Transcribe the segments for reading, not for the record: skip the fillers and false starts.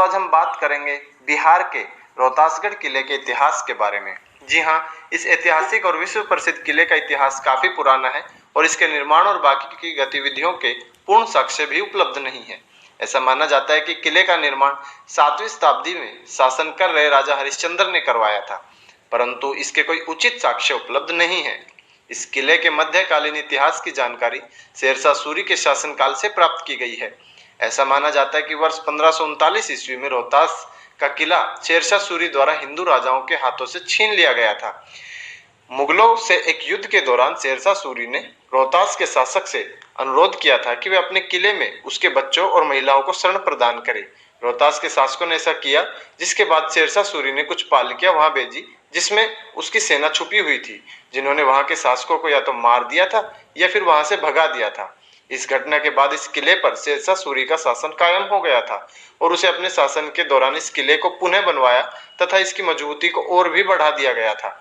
दोस्तों आज हम बात करेंगे बिहार के रोहतासगढ़ किले के इतिहास के बारे में। जी हाँ, इस ऐतिहासिक और विश्व प्रसिद्ध किले का इतिहास काफी पुराना है और इसके निर्माण और बाकी की गतिविधियों के पूर्ण साक्ष्य भी उपलब्ध नहीं है। ऐसा माना जाता है कि किले का निर्माण 7वीं शताब्दी में शासन कर रहे राजा हरिश्चंद्र ने करवाया था, परंतु इसके कोई उचित साक्ष्य उपलब्ध नहीं है। इस किले के मध्यकालीन इतिहास की जानकारी शेरशाह सूरी के शासनकाल से प्राप्त की गई है। ऐसा माना जाता है कि वर्ष 1539 ईस्वी में रोहतास का किला शेरशाह सूरी द्वारा हिंदू राजाओं के हाथों से छीन लिया गया था। मुगलों से एक युद्ध के दौरान शेरशाह सूरी ने रोहतास के शासक से अनुरोध किया था कि वे अपने किले में उसके बच्चों और महिलाओं को शरण प्रदान करें। रोहतास के शासकों ने ऐसा किया, जिसके बाद शेरशाह सूरी ने कुछ पालकियां वहां भेजी जिसमें उसकी सेना छुपी हुई थी, जिन्होंने वहां के शासकों को या तो मार दिया था या फिर वहां से भगा दिया था। इस घटना के बाद इस किले पर शेरशाह सूरी का शासन कायम हो गया था और उसे अपने शासन के दौरान इस किले को पुनः बनवाया तथा इसकी मजबूती को और भी बढ़ा दिया गया था।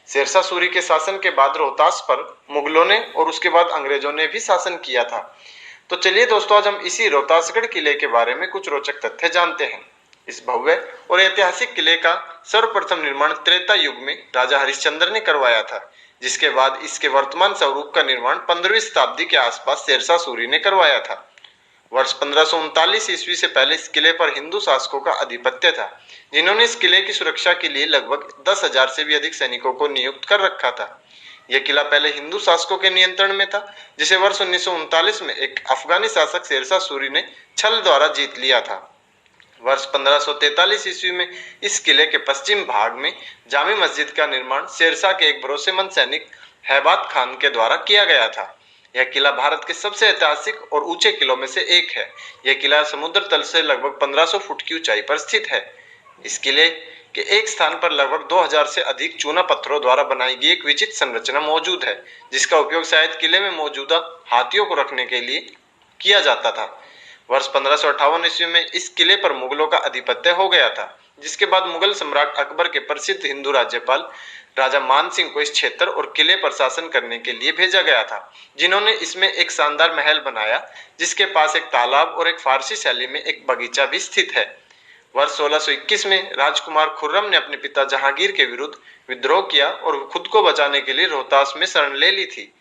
शेरशाह सूरी के शासन के बाद रोहतास पर मुगलों ने और उसके बाद अंग्रेजों ने भी शासन किया था। तो चलिए दोस्तों, आज हम इसी रोहतासगढ़ किले के बारे में कुछ रोचक तथ्य जानते हैं। इस भव्य और ऐतिहासिक किले का सर्वप्रथम निर्माण त्रेता युग में राजा हरिश्चंद्र ने करवाया था, जिसके बाद इसके वर्तमान स्वरूप का निर्माण 15वीं शताब्दी के आसपास शेरशाह सूरी ने करवाया था। वर्ष 1539 ईस्वी से पहले इस किले पर हिंदू शासकों का आधिपत्य था, जिन्होंने इस किले की सुरक्षा के लिए लगभग 10,000 से भी अधिक सैनिकों को नियुक्त कर रखा था। यह किला पहले हिंदू शासकों के नियंत्रण में था, जिसे वर्ष 1939 में एक अफगानी शासक शेरशाह सूरी ने छल द्वारा जीत लिया था। वर्ष 1543 ईस्वी में इस किले के पश्चिम भाग में जामी मस्जिद का निर्माण शेरशाह के एक भरोसेमंद सैनिक हैबात खान के द्वारा किया गया था। यह किला भारत के सबसे ऐतिहासिक और ऊंचे किलों में से एक है। यह किला समुद्र तल से लगभग 1500 फुट की ऊंचाई पर स्थित है। इस किले के एक स्थान पर लगभग 2000 से अधिक चूना पत्थरों द्वारा बनाई गई एक विचित्र संरचना मौजूद है, जिसका उपयोग शायद किले में मौजूदा हाथियों को रखने के लिए किया जाता था। वर्ष 1558 ईस्वी में इस किले पर मुगलों का आधिपत्य हो गया था, जिसके बाद मुगल सम्राट अकबर के प्रसिद्ध हिंदू राज्यपाल राजा मान सिंह को इस क्षेत्र और किले पर शासन करने के लिए भेजा गया था, जिन्होंने इसमें एक शानदार महल बनाया, जिसके पास एक तालाब और एक फारसी शैली में एक बगीचा भी स्थित है। वर्ष 1621 में राजकुमार खुर्रम ने अपने पिता जहांगीर के विरुद्ध विद्रोह किया और खुद को बचाने के लिए रोहतास में शरण ले ली थी।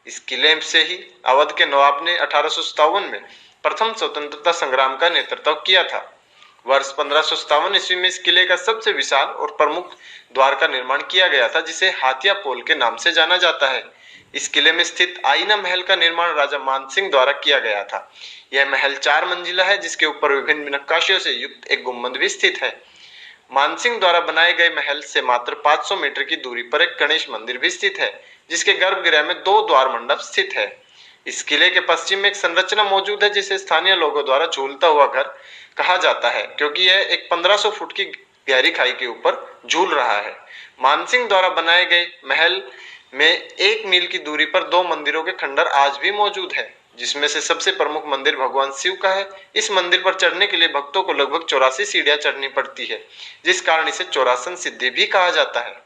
इस किले से ही अवध के नवाब ने 1857 में प्रथम स्वतंत्रता संग्राम का नेतृत्व किया था। वर्ष 1557 ईस्वी में इस किले का सबसे विशाल और प्रमुख द्वार का निर्माण किया गया था, जिसे हाथिया पोल के नाम से जाना जाता है। इस किले में स्थित आईना महल का निर्माण राजा मानसिंह द्वारा किया गया था। यह महल 4 मंजिला है, जिसके ऊपर विभिन्न नक्काशियों से युक्त एक गुंबद भी स्थित है। मानसिंह द्वारा बनाए गए महल से मात्र 500 मीटर की दूरी पर एक गणेश मंदिर भी स्थित है, जिसके गर्भगृह में 2 द्वार मंडप स्थित है। इस किले के पश्चिम में एक संरचना मौजूद है, जिसे स्थानीय लोगों द्वारा झूलता हुआ घर कहा जाता है, क्योंकि यह एक 1500 फुट की गहरी खाई के ऊपर झूल रहा है। मानसिंह द्वारा बनाए गए महल में 1 मील की दूरी पर 2 मंदिरों के खंडर आज भी मौजूद है, जिसमें से सबसे प्रमुख मंदिर भगवान शिव का है। इस मंदिर पर चढ़ने के लिए भक्तों को लगभग 84 सीढ़ियां चढ़नी पड़ती है, जिस कारण इसे चौरासन सिद्धि भी कहा जाता है।